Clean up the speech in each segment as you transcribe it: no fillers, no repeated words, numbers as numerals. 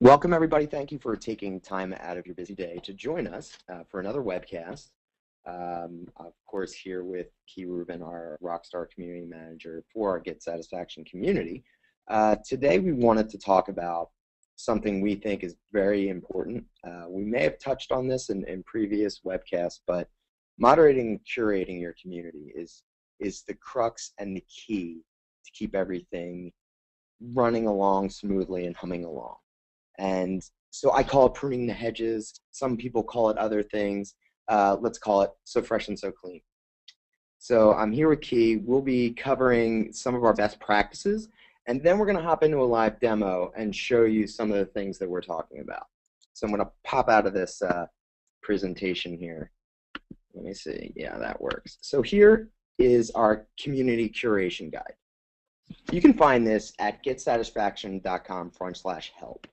Welcome, everybody. Thank you for taking time out of your busy day to join us for another webcast. Of course, here with Key Rubin, our Rockstar Community Manager for our Get Satisfaction community. Today, we wanted to talk about something we think is very important. We may have touched on this in previous webcasts, but moderating and curating your community is the crux and the key to keep everything running along smoothly and humming along. And so I call it pruning the hedges. Some people call it other things. Let's call it so fresh and so clean. So I'm here with Key. We'll be covering some of our best practices, and then we're going to hop into a live demo and show you some of the things that we're talking about. So I'm going to pop out of this presentation here. Let me see. Yeah, that works. So here is our community curation guide. You can find this at getsatisfaction.com/help.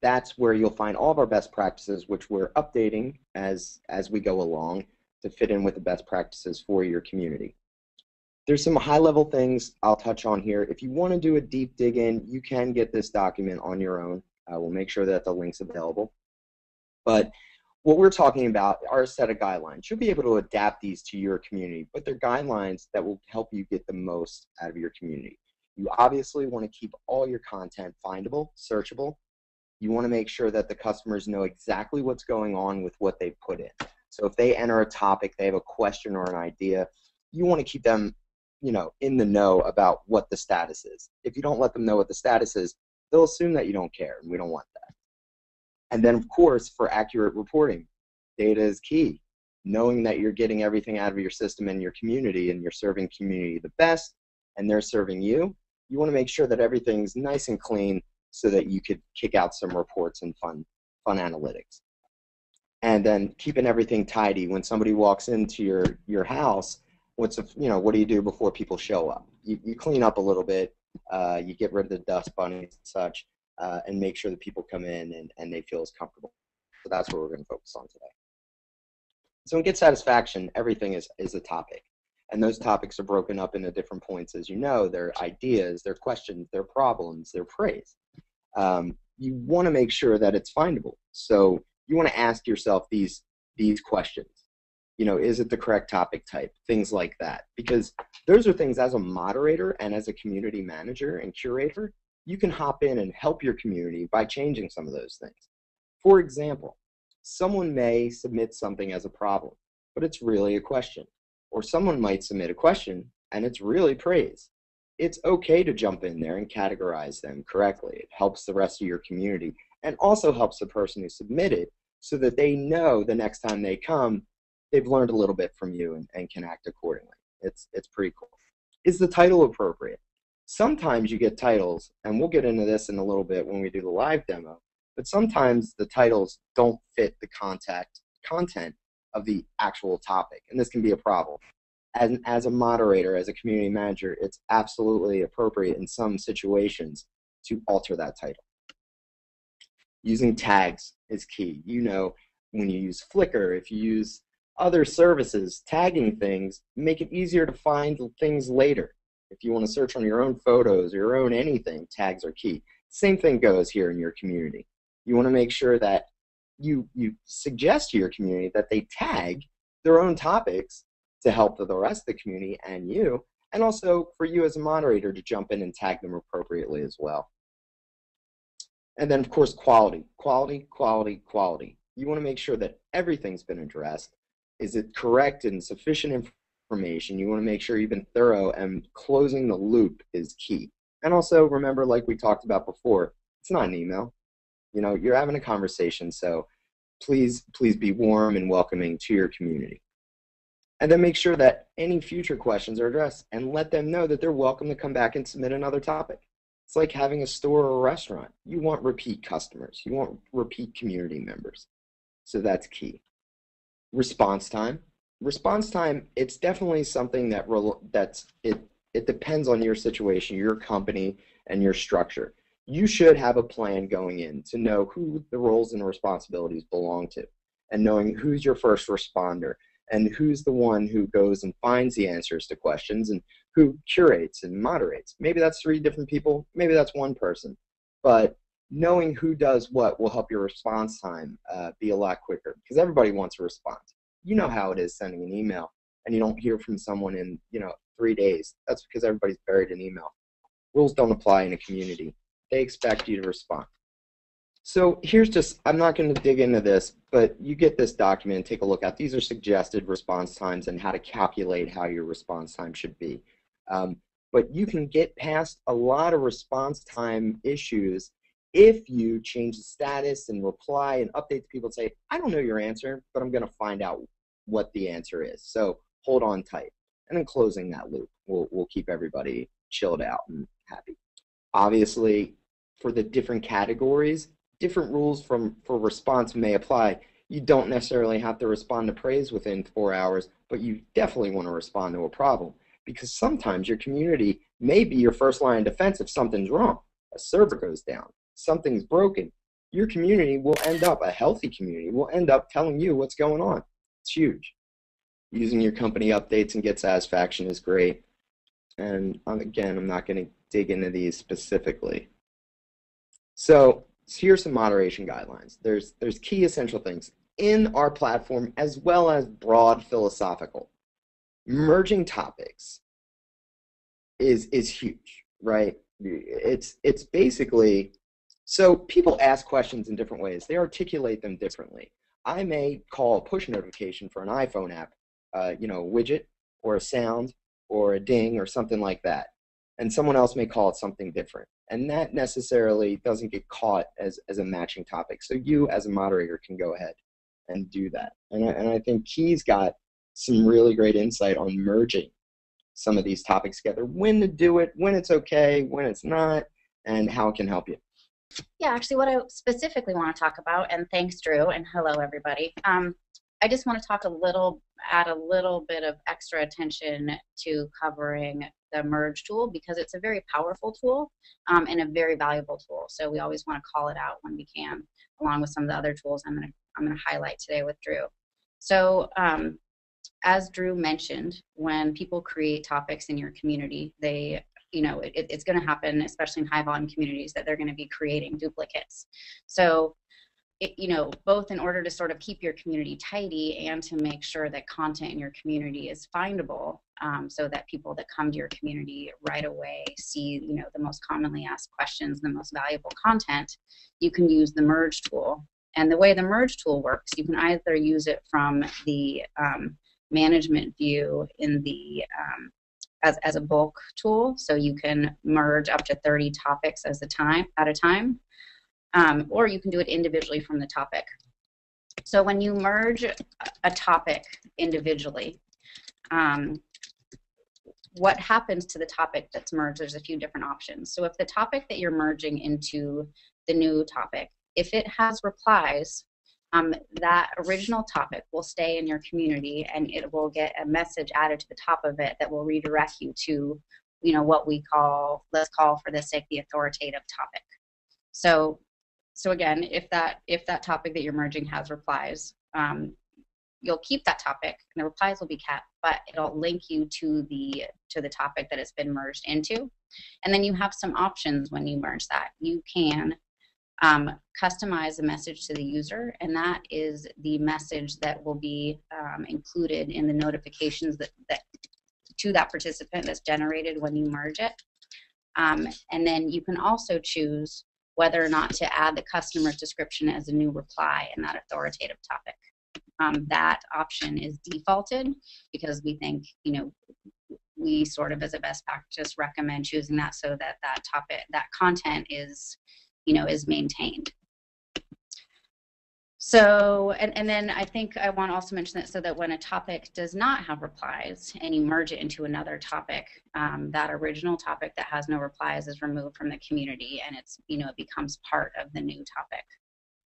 That's where you'll find all of our best practices, which we're updating as we go along to fit in with the best practices for your community. There's some high-level things I'll touch on here. If you want to do a deep dig in, you can get this document on your own. We'll make sure that the link's available. But what we're talking about are a set of guidelines. You'll be able to adapt these to your community, but they're guidelines that will help you get the most out of your community. You obviously want to keep all your content findable, searchable. You want to make sure that the customers know exactly what's going on with what they put in. So if they enter a topic, they have a question or an idea, you want to keep them, in the know about what the status is. If you don't let them know what the status is, they'll assume that you don't care, and we don't want that. And then, of course, for accurate reporting, data is key. Knowing that you're getting everything out of your system and your community, and you're serving community the best, and they're serving you, you want to make sure that everything's nice and clean, so that you could kick out some reports and fun analytics. And then keeping everything tidy. When somebody walks into your house, what do you do before people show up? You clean up a little bit, you get rid of the dust bunnies and such, and make sure that people come in and they feel as comfortable. So that's what we're going to focus on today. So in Get Satisfaction, everything is a topic. And those topics are broken up into different points, as you know. They're ideas, they're questions, they're problems, they're praise. You want to make sure that it's findable. So you want to ask yourself these questions. Is it the correct topic type? Things like that. Because those are things, as a moderator and as a community manager and curator, you can hop in and help your community by changing some of those things. For example, someone may submit something as a problem, but it's really a question. Or someone might submit a question and it's really praise. It's okay to jump in there and categorize them correctly. It helps the rest of your community and also helps the person who submitted so that they know the next time they come, they've learned a little bit from you and can act accordingly. It's pretty cool. Is the title appropriate? Sometimes you get titles, and we'll get into this in a little bit when we do the live demo, but sometimes the titles don't fit the content of the actual topic, and this can be a problem. And as a moderator, as a community manager, it's absolutely appropriate in some situations to alter that title. Using tags is key. When you use Flickr, if you use other services, tagging things, make it easier to find things later. If you want to search on your own photos or your own anything, tags are key. Same thing goes here in your community. You want to make sure that you suggest to your community that they tag their own topics to help the rest of the community and you, and also for you as a moderator to jump in and tag them appropriately as well. And then, of course, quality. Quality. You want to make sure that everything's been addressed. Is it correct and sufficient information? You want to make sure you've been thorough, and closing the loop is key. And also, remember, like we talked about before, it's not an email. You're having a conversation, so please be warm and welcoming to your community. And then make sure that any future questions are addressed and let them know that they're welcome to come back and submit another topic. It's like having a store or a restaurant. You want repeat customers. You want repeat community members. So that's key. Response time. Response time, it's definitely something it depends on your situation, your company, and your structure. You should have a plan going in to know who the roles and responsibilities belong to, and knowing who's your first responder, and who's the one who goes and finds the answers to questions, and who curates and moderates. Maybe that's 3 different people, maybe that's 1 person, but knowing who does what will help your response time be a lot quicker, because everybody wants a response. You know how it is sending an email and you don't hear from someone in 3 days. That's because everybody's buried in email. Rules don't apply in a community. They expect you to respond. So here's just, I'm not going to dig into this, but you get this document and take a look at. These are suggested response times and how to calculate how your response time should be. But you can get past a lot of response time issues if you change the status and reply and update to people and say, I don't know your answer, but I'm going to find out what the answer is. So hold on tight. And then closing that loop will keep everybody chilled out and happy. Obviously, for the different categories, different rules for response may apply. You don't necessarily have to respond to praise within 4 hours, but you definitely want to respond to a problem, because sometimes your community may be your first line of defense if something's wrong. A server goes down, something's broken. Your community will end up, a healthy community, will end up telling you what's going on. It's huge. Using your company updates and get satisfaction is great. And again, I'm not going to dig into these specifically. So here's some moderation guidelines. There's key essential things in our platform as well as broad philosophical. Merging topics is huge, right? It's basically, so people ask questions in different ways. They articulate them differently. I may call a push notification for an iPhone app, a widget or a sound or a ding or something like that. And someone else may call it something different. And that necessarily doesn't get caught as a matching topic. So you as a moderator can go ahead and do that. And I think Key's got some really great insight on merging some of these topics together, when to do it, when it's okay, when it's not, and how it can help you. Yeah, actually what I specifically want to talk about, and thanks Drew, and hello everybody, I just want to add a little bit of extra attention to covering the merge tool, because it's a very powerful tool and a very valuable tool. So we always want to call it out when we can, along with some of the other tools I'm going to highlight today with Drew. So as Drew mentioned, when people create topics in your community, they it's going to happen, especially in high volume communities, that they're going to be creating duplicates. So both in order to sort of keep your community tidy and to make sure that content in your community is findable, so that people that come to your community right away see, the most commonly asked questions, the most valuable content, you can use the merge tool. And the way the merge tool works, you can either use it from the management view in the as a bulk tool, so you can merge up to 30 topics at a time. Or you can do it individually from the topic. So when you merge a topic individually, what happens to the topic that's merged? There's a few different options. So if the topic that you're merging into the new topic, if it has replies, that original topic will stay in your community, and it will get a message added to the top of it that will redirect you to, what we call, let's call for the sake, the authoritative topic. So again, if that topic that you're merging has replies, you'll keep that topic, and the replies will be kept, but it'll link you to the topic that it's been merged into. And then you have some options when you merge that. You can customize the message to the user, and that is the message that will be included in the notifications that to that participant that's generated when you merge it. And then you can also choose whether or not to add the customer's description as a new reply in that authoritative topic. That option is defaulted because we think, we sort of as a best practice recommend choosing that so that that content is, is maintained. So, and then I think I want to also mention that so that when a topic does not have replies and you merge it into another topic, that original topic that has no replies is removed from the community, and it's, it becomes part of the new topic.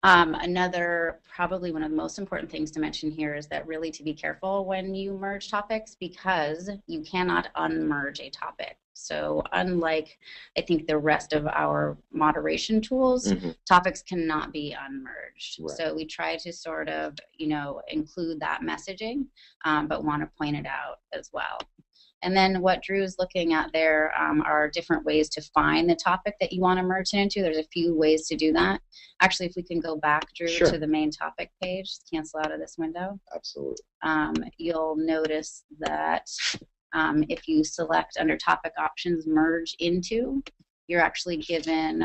Another, probably one of the most important things to mention here is that really to be careful when you merge topics, because you cannot unmerge a topic. So unlike, I think, the rest of our moderation tools, topics cannot be unmerged. Right. So we try to sort of, include that messaging, but want to point it out as well. And then what Drew's looking at there are different ways to find the topic that you want to merge it into. There's a few ways to do that. Actually, if we can go back, Drew, Sure. to the main topic page, cancel out of this window. Absolutely. You'll notice that if you select under topic options, merge into, you're actually given,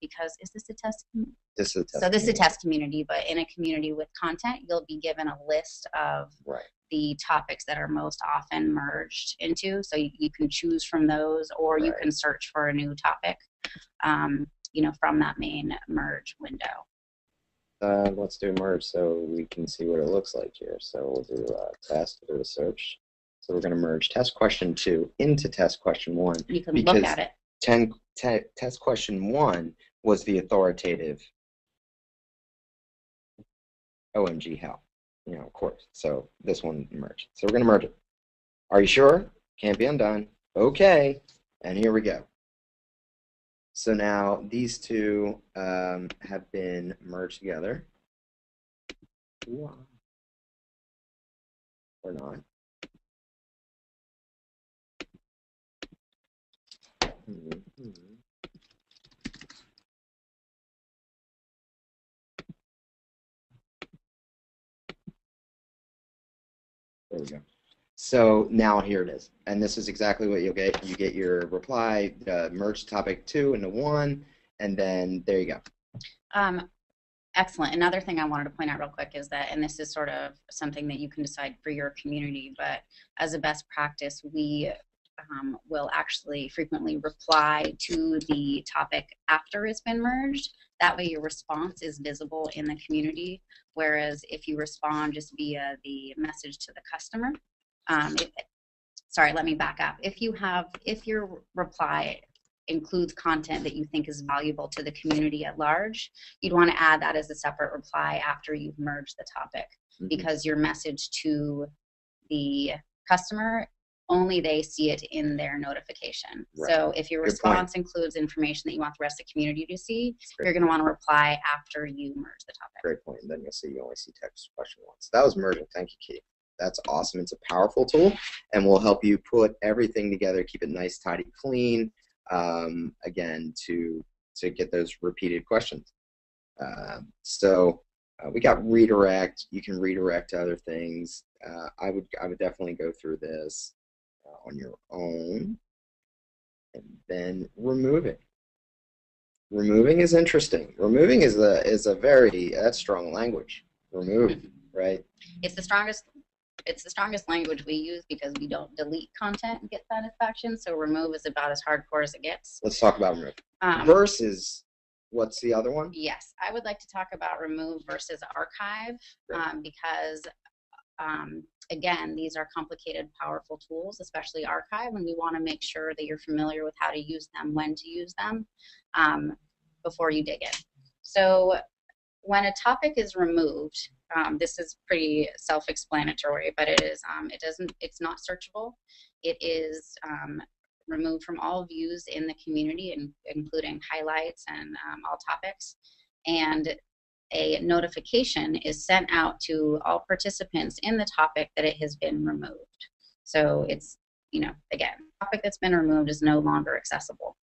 because is this a test? This is a test. So this is a test community, but in a community with content, you'll be given a list of the topics that are most often merged into. So you can choose from those, or you can search for a new topic, from that main merge window. Let's do merge so we can see what it looks like here. So we'll do test, do a search. So we're going to merge test question 2 into test question 1. You can look at it. Test question 1 was the authoritative OMG hell, of course. So this one merged. So we're going to merge it. Are you sure? Can't be undone. Okay. And here we go. So now these two have been merged together. Or not. There we go. So now here it is, and this is exactly what you'll get. You get your reply, merge topic 2 into 1, and then there you go. Excellent. Another thing I wanted to point out real quick is that, and this is sort of something that you can decide for your community, but as a best practice, we will actually frequently reply to the topic after it's been merged. That way your response is visible in the community, whereas if you respond just via the message to the customer, sorry, let me back up. If your reply includes content that you think is valuable to the community at large, you'd want to add that as a separate reply after you've merged the topic, because your message to the customer, only they see it in their notification. Right. So if your response includes information that you want the rest of the community to see, you're going to want to reply after you merge the topic. Great point. And then you'll see you only see text question 1. So that was merging. Thank you, Keith. That's awesome. It's a powerful tool, and will help you put everything together, keep it nice, tidy, clean, again, to get those repeated questions. So we got redirect. You can redirect to other things. I would definitely go through this on your own, and then removing. Removing is interesting. Removing is a very strong language. Remove, right? It's the strongest language we use because we don't delete content and get satisfaction. So remove is about as hardcore as it gets. Let's talk about remove. Versus, what's the other one? Yes, I would like to talk about remove versus archive, because again, these are complicated, powerful tools, especially archive, and we want to make sure that you're familiar with how to use them, when to use them, before you dig in. So when a topic is removed, this is pretty self-explanatory, but it's not searchable. It is removed from all views in the community, including highlights and all topics. And a notification is sent out to all participants in the topic that it has been removed. So it's, again, topic that's been removed is no longer accessible.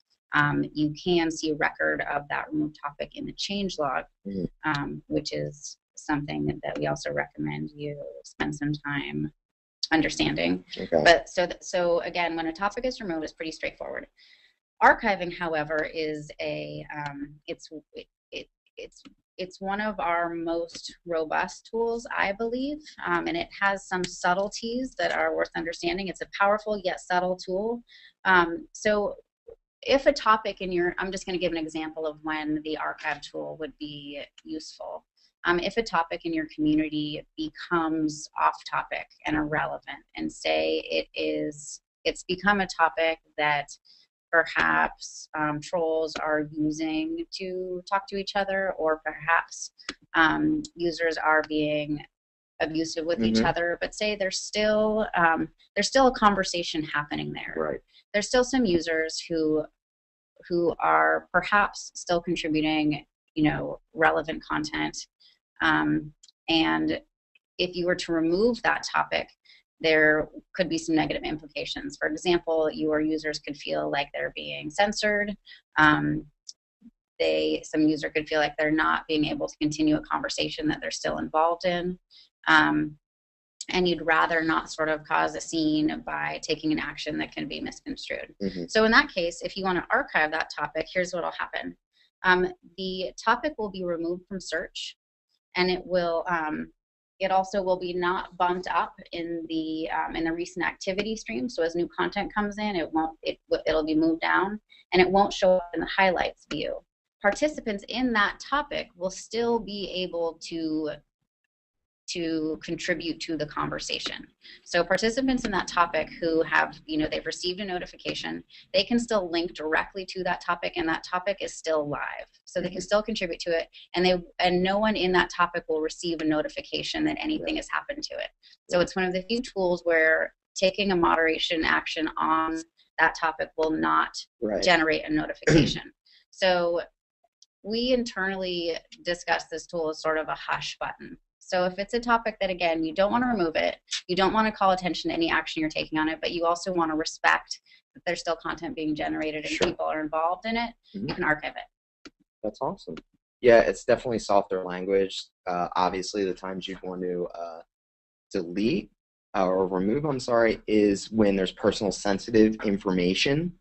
You can see a record of that removed topic in the change log, which is something that we also recommend you spend some time understanding. Okay. But so again, when a topic is removed, it's pretty straightforward. Archiving, however, is it's one of our most robust tools, I believe, and it has some subtleties that are worth understanding. It's a powerful yet subtle tool. So if a topic I'm just going to give an example of when the archive tool would be useful. If a topic in your community becomes off topic and irrelevant, and say it's become a topic that perhaps trolls are using to talk to each other, or perhaps users are being abusive with each other, but say there's still a conversation happening there. Right. There's still some users who are perhaps still contributing, relevant content. And if you were to remove that topic, there could be some negative implications. For example, your users could feel like they're being censored. Some user could feel like they're not being able to continue a conversation that they're still involved in. And you'd rather not sort of cause a scene by taking an action that can be misconstrued. So in that case, if you want to archive that topic, here's what will happen. The topic will be removed from search, and it also will be not bumped up in the recent activity stream. So as new content comes in, it'll be moved down, and it won't show up in the highlights view. Participants in that topic will still be able to contribute to the conversation. So participants in that topic who have, they've received a notification, they can still link directly to that topic, and that topic is still live. So they can still contribute to it, and no one in that topic will receive a notification that anything has happened to it. So it's one of the few tools where taking a moderation action on that topic will not generate a notification. So we internally discuss this tool as sort of a hush button. So if it's a topic that, again, you don't want to remove it, you don't want to call attention to any action you're taking on it, but you also want to respect that there's still content being generated and people are involved in it, you can archive it. That's awesome. Yeah, it's definitely softer language. Obviously, the times you'd want to delete or remove, is when there's personal sensitive information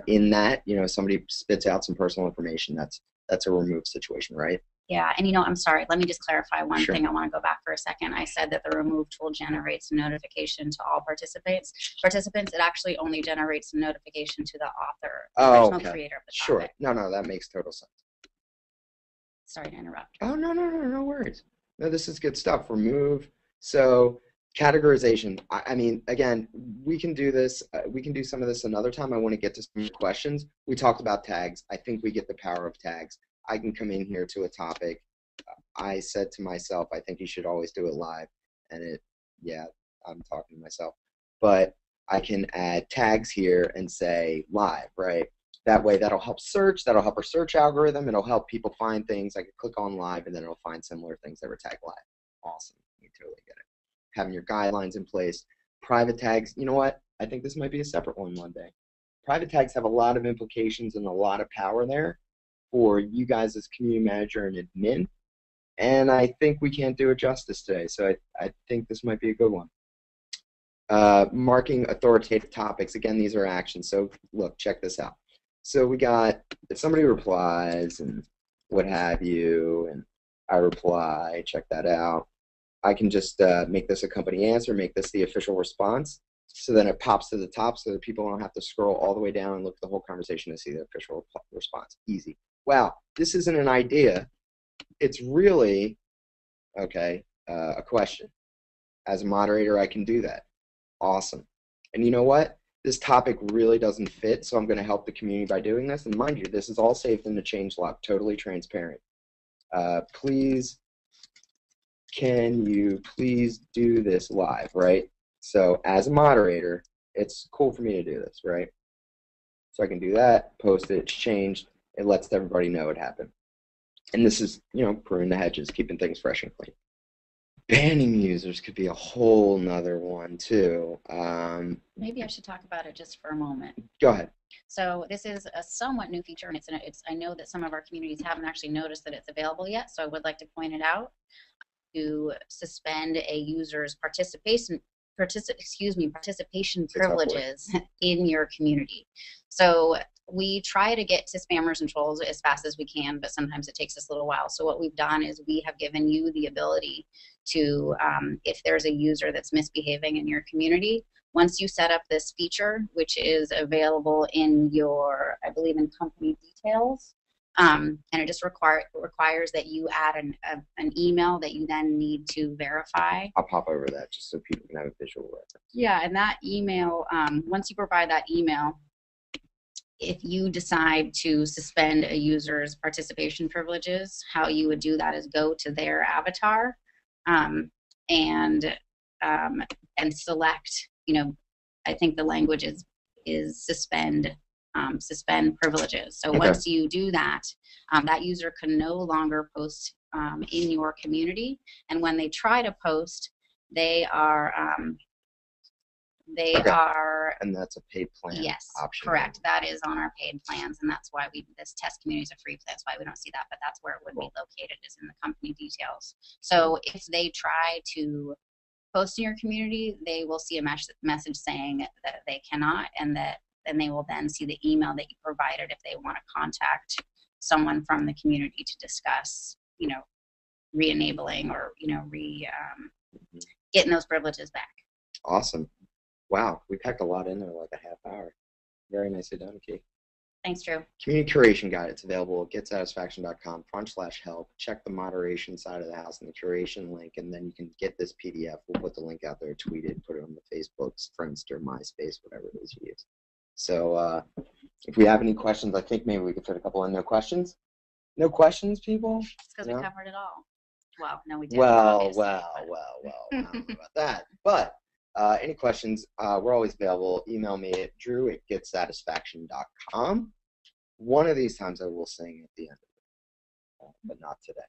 in that. Somebody spits out some personal information. That's a remove situation, right? Yeah, and I'm sorry, let me just clarify one thing. I want to go back for a second. I said that the remove tool generates a notification to all participants. It actually only generates a notification to the author, the original creator of the topic. No, that makes total sense. Sorry to interrupt. Oh, no worries. No, this is good stuff. Remove. So categorization. I mean, again, we can do this. We can do some of this another time. I want to get to some questions. We talked about tags. I think we get the power of tags. I can come in here to a topic. I said to myself, I think you should always do it live. And I'm talking to myself. But I can add tags here and say live, right? That way, that'll help search. That'll help our search algorithm. It'll help people find things. I can click on live, and then it'll find similar things that were tagged live. Awesome. You totally get it. Having your guidelines in place. Private tags, you know what? I think this might be a separate one day. Private tags have a lot of implications and a lot of power there for you guys as community manager and admin, and I think we can't do it justice today, so I think this might be a good one. Marking authoritative topics. Again, these are actions, so look, check this out. So we got, if somebody replies and what have you, and I reply, check that out, I can just make this a company answer, make this the official response, so then it pops to the top so that people don't have to scroll all the way down and look at the whole conversation to see the official response. Easy. Wow, this isn't an idea. It's really, a question. As a moderator, I can do that. Awesome. And you know what? This topic really doesn't fit, so I'm going to help the community by doing this. And mind you, this is all saved in the changelog, totally transparent. Please, can you please do this live, right? So as a moderator, it's cool for me to do this, right? So I can do that, post it, it's changed. It lets everybody know it happened. And this is, pruning the hedges, keeping things fresh and clean. Banning users could be a whole nother one, too. Maybe I should talk about it just for a moment. Go ahead. So this is a somewhat new feature, and I know that some of our communities haven't actually noticed that it's available yet, so I would like to point it out. To suspend a user's participation privileges in your community. So we try to get to spammers and trolls as fast as we can, but sometimes it takes us a little while. So what we've done is we have given you the ability to, if there's a user that's misbehaving in your community, once you set up this feature, which is available in your, I believe, in company details, and it just requires that you add an email that you then need to verify. I'll pop over that just so people can have a visual reference. Yeah, and that email, once you provide that email, if you decide to suspend a user's participation privileges, how you would do that is go to their avatar and select, I think the language is suspend privileges. So once you do that, that user can no longer post in your community. And when they try to post, they are They Okay. are, And that's a paid plan yes, option. correct. That is on our paid plans, and that's why this test community is a free plan. That's why we don't see that, but that's where it would be located, is in the company details. So if they try to post in your community, they will see a message saying that they cannot, and they will then see the email that you provided if they want to contact someone from the community to discuss, re-enabling or, getting those privileges back. Awesome. Wow, we packed a lot in there, like a half hour. Very nicely done, Kate. Thanks, Drew. Community Curation Guide. It's available at getsatisfaction.com/help. Check the moderation side of the house and the curation link, and then you can get this PDF. We'll put the link out there, tweet it, put it on the Facebooks, Friendster, MySpace, whatever it is you use. So if we have any questions, I think maybe we could fit a couple in. No questions? No questions, people? It's because we covered it all. Well, no, we didn't. Well, I don't know about that. But any questions, we're always available. Email me at drew@getsatisfaction.com. One of these times I will sing at the end of it, but not today.